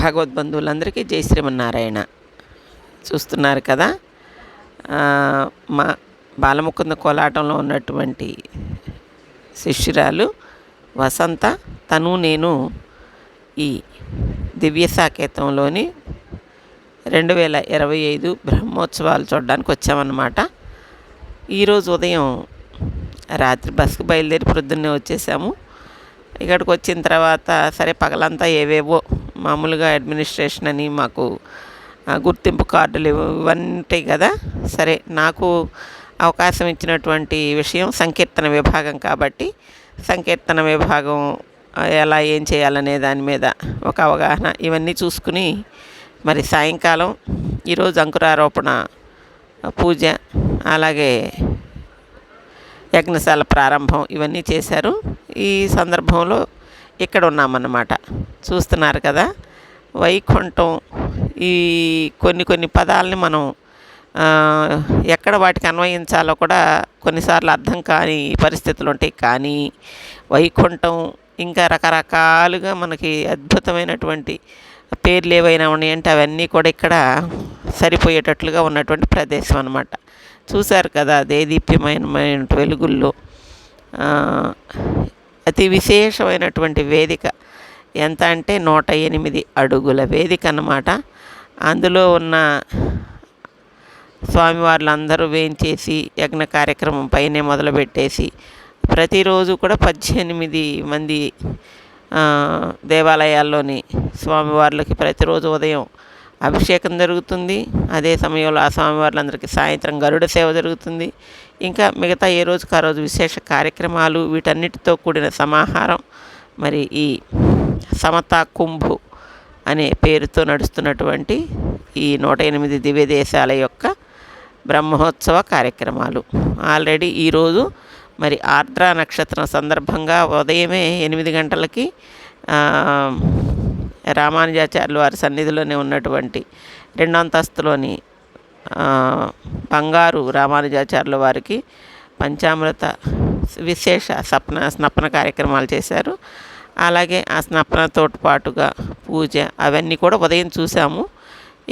భగవద్బంధువులందరికీ జై శ్రీమన్నారాయణ. చూస్తున్నారు కదా, మా బాలముకుంద కోలాటంలో ఉన్నటువంటి శిష్యురాలు వసంత, తను నేను ఈ దివ్య సాకేతంలోని 2025 బ్రహ్మోత్సవాలు చూడడానికి వచ్చామన్నమాట. ఈరోజు ఉదయం రాత్రి బస్సుకు బయలుదేరి ప్రొద్దున్నే వచ్చేసాము. ఇక్కడికి వచ్చిన తర్వాత సరే పగలంతా ఏవేవో మామూలుగా అడ్మినిస్ట్రేషన్ అని మాకు గుర్తింపు కార్డులు ఇవన్నీ ఉంటాయి కదా. సరే, నాకు అవకాశం ఇచ్చినటువంటి విషయం సంకీర్తన విభాగం కాబట్టి సంకీర్తన విభాగం ఎలా ఏం చేయాలనే దాని మీద ఒక అవగాహన ఇవన్నీ చూసుకుని మరి సాయంకాలం ఈరోజు అంకురారోపణ పూజ, అలాగే యజ్ఞశాల ప్రారంభం ఇవన్నీ చేశారు. ఈ సందర్భంలో ఇక్కడ ఉన్నామన్నమాట. చూస్తున్నారు కదా, వైకుంఠం ఈ కొన్ని పదాలని మనం ఎక్కడ వాటికి అన్వయించాలో కూడా కొన్నిసార్లు అర్థం కాని పరిస్థితులు ఉంటాయి. కానీ వైకుంఠం ఇంకా రకరకాలుగా మనకి అద్భుతమైనటువంటి పేర్లు ఏవైనా ఉన్నాయంటే అవన్నీ కూడా ఇక్కడ సరిపోయేటట్లుగా ఉన్నటువంటి ప్రదేశం అన్నమాట. చూశారు కదా, దేదీప్యమైన వెలుగుల్లో అతి విశేషమైనటువంటి వేదిక. ఎంత అంటే 108 అడుగుల వేదిక అన్నమాట. అందులో ఉన్న స్వామివార్లు అందరూ వేయించేసి యజ్ఞ కార్యక్రమం పైనే మొదలుపెట్టేసి ప్రతిరోజు కూడా 18 మంది దేవాలయాల్లోని స్వామివార్లకి ప్రతిరోజు ఉదయం అభిషేకం జరుగుతుంది. అదే సమయంలో ఆ స్వామివార్లందరికీ సాయంత్రం గరుడ సేవ జరుగుతుంది. ఇంకా మిగతా ఏ రోజుకి ఆ రోజు విశేష కార్యక్రమాలు, వీటన్నిటితో కూడిన సమాహారం మరి ఈ సమతా కుంభు అనే పేరుతో నడుస్తున్నటువంటి ఈ 108 దివ్య దేశాల యొక్క బ్రహ్మోత్సవ కార్యక్రమాలు. ఆల్రెడీ ఈరోజు మరి ఆర్ద్ర నక్షత్రం సందర్భంగా ఉదయమే 8 గంటలకి రామానుజాచార్యుల వారి సన్నిధిలోనే ఉన్నటువంటి 2వ అంతస్తులోని బంగారు రామానుజాచార్యుల వారికి పంచామృత విశేష స్నపన కార్యక్రమాలు చేశారు. అలాగే ఆ స్నపనతో పాటుగా పూజ అవన్నీ కూడా ఉదయం చూసాము.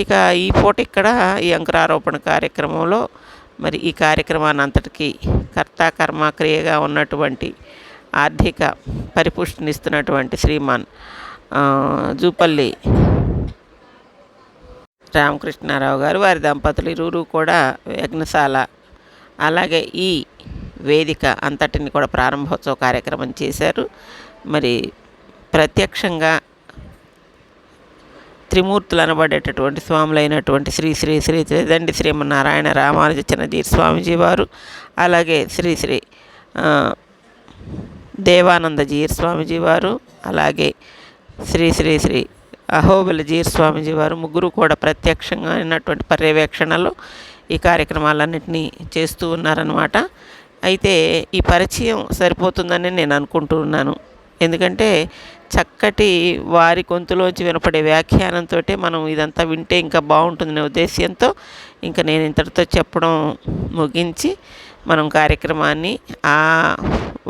ఇక ఈ పూట ఇక్కడ ఈ అంకురారోపణ కార్యక్రమంలో మరి ఈ కార్యక్రమాన్ని అంతటికీ కర్త కర్మ క్రియగా ఉన్నటువంటి ఆర్థిక పరిపుష్టినిస్తున్నటువంటి శ్రీమాన్ జూపల్లి రామకృష్ణారావు గారు, వారి దంపతులు ఇరువురు కూడా యజ్ఞశాల అలాగే ఈ వేదిక అంతటిని కూడా ప్రారంభోత్సవ కార్యక్రమం చేశారు. మరి ప్రత్యక్షంగా త్రిమూర్తులు అనబడేటటువంటి స్వాములైనటువంటి శ్రీ శ్రీ శ్రీ దండి శ్రీమన్నారాయణ రామానుజ చిన్నజీర్ స్వామిజీ వారు, అలాగే శ్రీ శ్రీ దేవానంద జీర్ స్వామిజీ వారు, అలాగే శ్రీ శ్రీ శ్రీ అహోబిల జీర్ స్వామిజీ వారు ముగ్గురు కూడా ప్రత్యక్షంగా అయినటువంటి పర్యవేక్షణలో ఈ కార్యక్రమాలన్నింటినీ చేస్తూ ఉన్నారన్నమాట. అయితే ఈ పరిచయం సరిపోతుందని నేను అనుకుంటూ ఉన్నాను. ఎందుకంటే చక్కటి వారి గొంతులోంచి వినపడే వ్యాఖ్యానంతో మనం ఇదంతా వింటే ఇంకా బాగుంటుందనే ఉద్దేశ్యంతో ఇంకా నేను ఇంతటితో చెప్పడం ముగించి మనం కార్యక్రమాన్ని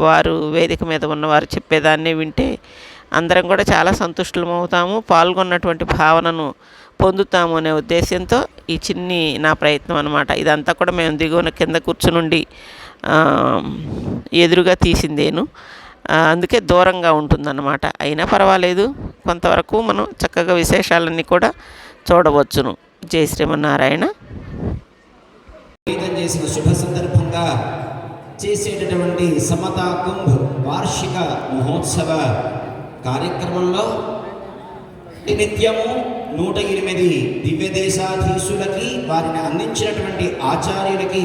వారు వేదిక మీద ఉన్నవారు చెప్పేదాన్ని వింటే అందరం కూడా చాలా సంతుష్టమవుతాము, పాల్గొన్నటువంటి భావనను పొందుతాము అనే ఉద్దేశంతో ఈ చిన్ని నా ప్రయత్నం అనమాట. ఇదంతా కూడా మేము దిగువన కింద కూర్చునుండి ఎదురుగా తీసిందేను, అందుకే దూరంగా ఉంటుందన్నమాట. అయినా పర్వాలేదు, కొంతవరకు మనం చక్కగా విశేషాలన్నీ కూడా చూడవచ్చును. జై శ్రీమన్నారాయణ. చేసిన శుభ సందర్భంగా చేసేటటువంటి సమతా కుంభ్ వార్షిక మహోత్సవ కార్యక్రమంలో నిత్యము 108 దివ్య దేశాధీశులకి, వారిని అందించినటువంటి ఆచార్యులకి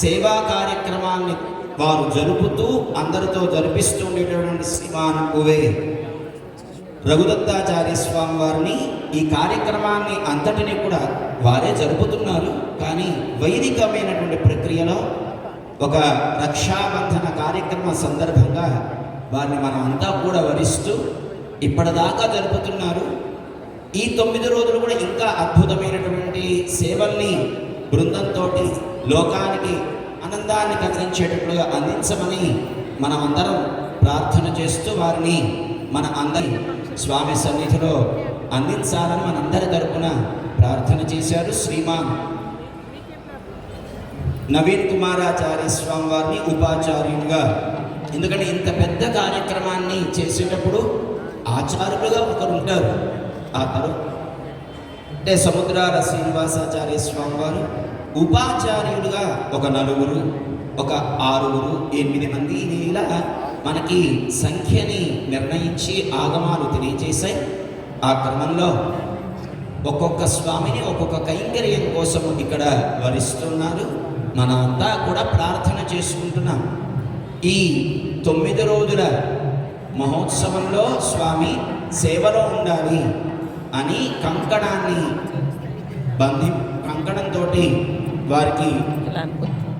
సేవా కార్యక్రమాన్ని వారు జరుపుతూ అందరితో జరిపిస్తూ ఉండేటటువంటి శ్రీమాన్ కువే రఘుదత్తాచార్య స్వామి వారిని ఈ కార్యక్రమాన్ని అంతటినీ కూడా వారే జరుపుతున్నారు. కానీ వైదికమైనటువంటి ప్రక్రియలో ఒక రక్షాబంధన కార్యక్రమ సందర్భంగా వారిని మనం అంతా కూడా వరిస్తూ ఇప్పటిదాకా జరుపుతున్నారు. ఈ 9 రోజులు కూడా ఇంకా అద్భుతమైనటువంటి సేవల్ని బృందంతో లోకానికి ఆనందాన్ని కలిగించేటట్లుగా అందించమని మనం అందరం ప్రార్థన చేస్తూ వారిని మన అందరి స్వామి సన్నిధిలో అందించాలని మనందరి తరపున ప్రార్థన చేశారు. శ్రీమాన్ నవీన్ కుమారాచార్య స్వామి వారిని ఉపాచార్యులుగా, ఎందుకంటే ఇంత పెద్ద కార్యక్రమాన్ని చేసేటప్పుడు ఆచార్యులుగా ఒకరు ఉంటారు. ఆ తరువాత అంటే సముద్రాల శ్రీనివాసాచార్య స్వామి వారు ఉపాచార్యులుగా ఒక 4, ఒక 6, 8 మంది, ఇలా మనకి సంఖ్యని నిర్ణయించి ఆగమాలు తెలియజేశాయి. ఆ క్రమంలో ఒక్కొక్క స్వామిని ఒక్కొక్క కైంకర్యం కోసం ఇక్కడ వరిస్తున్నారు. మనంతా కూడా ప్రార్థన చేసుకుంటున్నాం. ఈ 9 రోజుల మహోత్సవంలో స్వామి సేవలో ఉండాలి అని కంకణంతో వారికి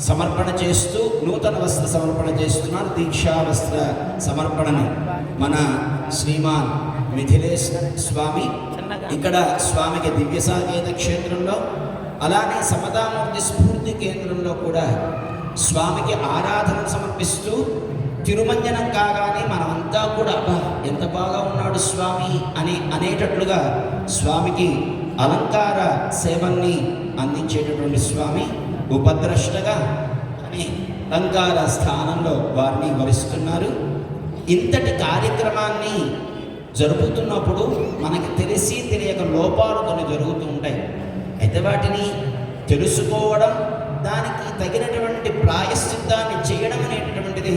సమర్పణ చేస్తూ నూతన వస్త్ర సమర్పణ చేస్తున్నారు. దీక్షా వస్త్ర సమర్పణని మన శ్రీమాన్ మిథిలేష్ స్వామి ఇక్కడ స్వామికి దివ్య సాకేత క్షేత్రంలో, అలానే సమతామూర్తి స్ఫూర్తి కేంద్రంలో కూడా స్వామికి ఆరాధన సమర్పిస్తూ తిరుమంజనం కాగానే మనమంతా కూడా ఎంత బాగా ఉన్నాడు స్వామి అనేటట్లుగా స్వామికి అలంకార సేవల్ని అందించేటటువంటి స్వామి ఉపద్రష్టగా అని అలంకార స్థానంలో వారిని వరిస్తున్నారు. ఇంతటి కార్యక్రమాన్ని జరుపుతున్నప్పుడు మనకి తెలిసి తెలియక లోపాలు కొన్ని జరుగుతూ ఉంటాయి. అయితే వాటిని తెలుసుకోవడం, దానికి తగినటువంటి ప్రాయశ్చిత్తాన్ని చేయడం అనేటటువంటిది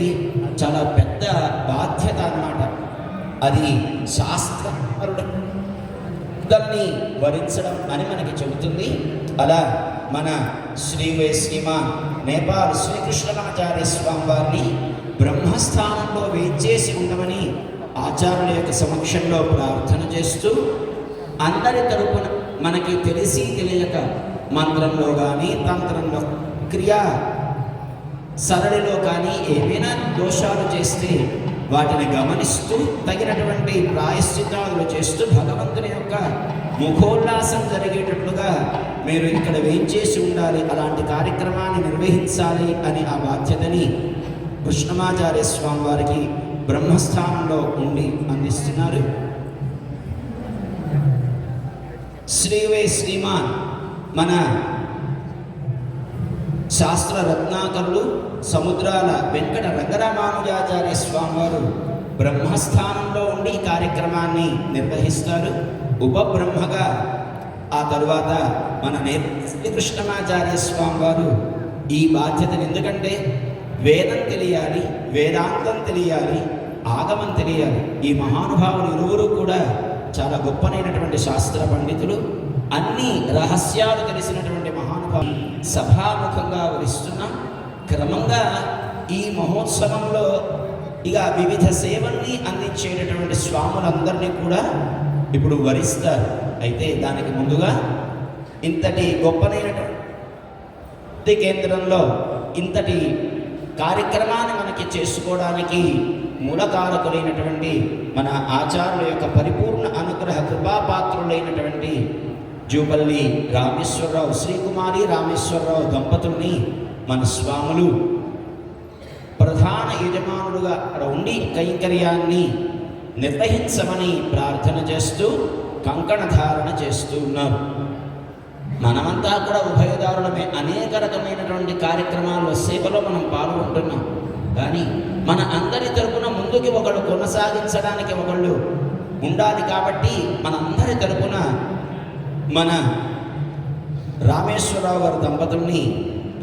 చాలా పెద్ద బాధ్యత అన్నమాట. అది శాస్త్రాన్ని వరించడం అని మనకి చెబుతుంది. అలా మన శ్రీమాన్ నేపాల్ శ్రీకృష్ణమాచార్య స్వామి వారిని బ్రహ్మస్థానంలో వేచేసి ఉండమని ఆచార్యుల యొక్క సమక్షంలో ప్రార్థన చేస్తూ, అందరి తరపున మనకి తెలిసి తెలియక మంత్రంలో కానీ తంత్రంలో క్రియా సరళిలో కానీ ఏమైనా దోషాలు చేస్తే వాటిని గమనిస్తూ తగినటువంటి ప్రాయశ్చిత్తాలు చేస్తూ భగవంతుని యొక్క ముఖోల్లాసం జరిగేటట్లుగా మీరు ఇక్కడ వేయించేసి ఉండాలి, అలాంటి కార్యక్రమాన్ని నిర్వహించాలి అని ఆ బాధ్యతని కృష్ణమాచార్య స్వామి వారికి బ్రహ్మస్థానంలో ఉండి అందిస్తున్నారు. శ్రీమాన్ మన శాస్త్ర రత్నాకరులు సముద్రాల వెంకట రంగరామానుజాచార్య స్వామి వారు బ్రహ్మస్థానంలో ఉండి ఈ కార్యక్రమాన్ని నిర్వహిస్తారు. ఉపబ్రహ్మగా ఆ తరువాత మన శ్రీకృష్ణమాచార్య స్వామి వారు ఈ బాధ్యతను, ఎందుకంటే వేదం తెలియాలి, వేదాంతం తెలియాలి, ఆగమం తెలియాలి. ఈ మహానుభావులు ఇరువురు కూడా చాలా గొప్పనైనటువంటి శాస్త్ర పండితులు, అన్ని రహస్యాలు తెలిసినటువంటి మహానుభావులు సభాముఖంగా వరిస్తున్నాం. క్రమంగా ఈ మహోత్సవంలో ఇక వివిధ సేవల్ని అందించేటటువంటి స్వాములందరినీ కూడా ఇప్పుడు వరిస్తారు. అయితే దానికి ముందుగా ఇంతటి గొప్పనైనటువంటి కేంద్రంలో ఇంతటి కార్యక్రమాన్ని మనకి చేసుకోవడానికి మూలకారకులైనటువంటి మన ఆచార్యుల యొక్క పరిపూర్ణ అనుగ్రహ కృపాపాత్రులైనటువంటి జూపల్లి రామేశ్వరరావు, శ్రీకుమారి రామేశ్వరరావు దంపతుల్ని మన స్వాములు ప్రధాన యజమానులుగా అక్కడ ఉండి కైంకర్యాన్ని నిర్వహించమని ప్రార్థన చేస్తూ కంకణ ధారణ చేస్తూ ఉన్నారు. మనమంతా కూడా ఉభయదారులమే, అనేక రకమైనటువంటి కార్యక్రమాల్లో సేవలో మనం పాల్గొంటున్నాం. కానీ మన అందరి తరపున ముందుకి ఒకళ్ళు కొనసాగించడానికి ఒకళ్ళు ఉండాలి. కాబట్టి మనందరి తరపున మన రామేశ్వరరావు గారి దంపతుల్ని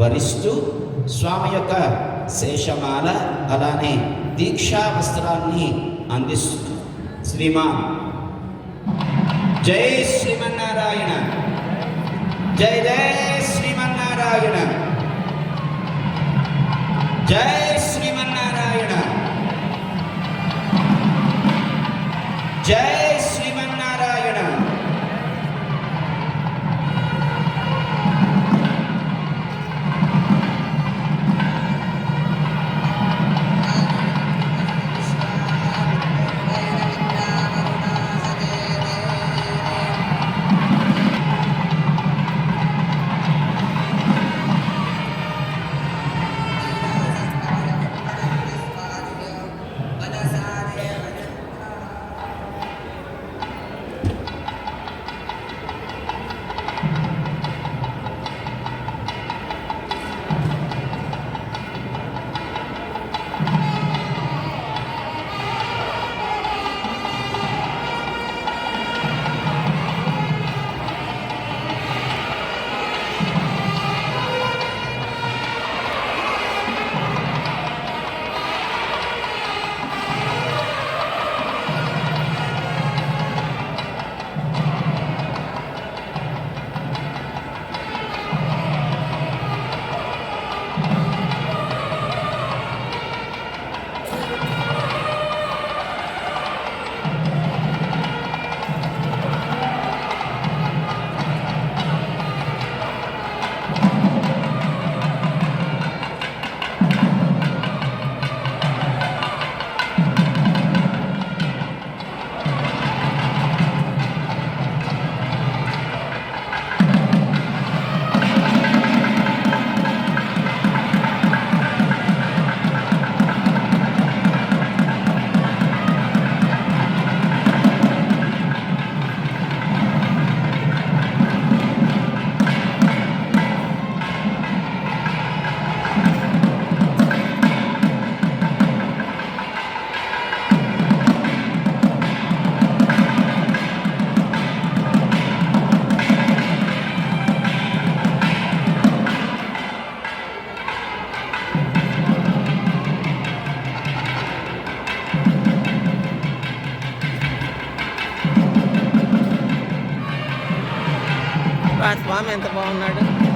వరిస్తూ స్వామి యొక్క శేషమాల అలానే దీక్షా వస్త్రాన్ని అందిస్తూ శ్రీమాన్ జై శ్రీమన్నారాయణ, జై జై శ్రీమన్నారాయణ, జై శ్రీమన్నారాయణ, జై శ్రీమన్నారాయణ. స్వామి ఎంత బాగున్నాడు.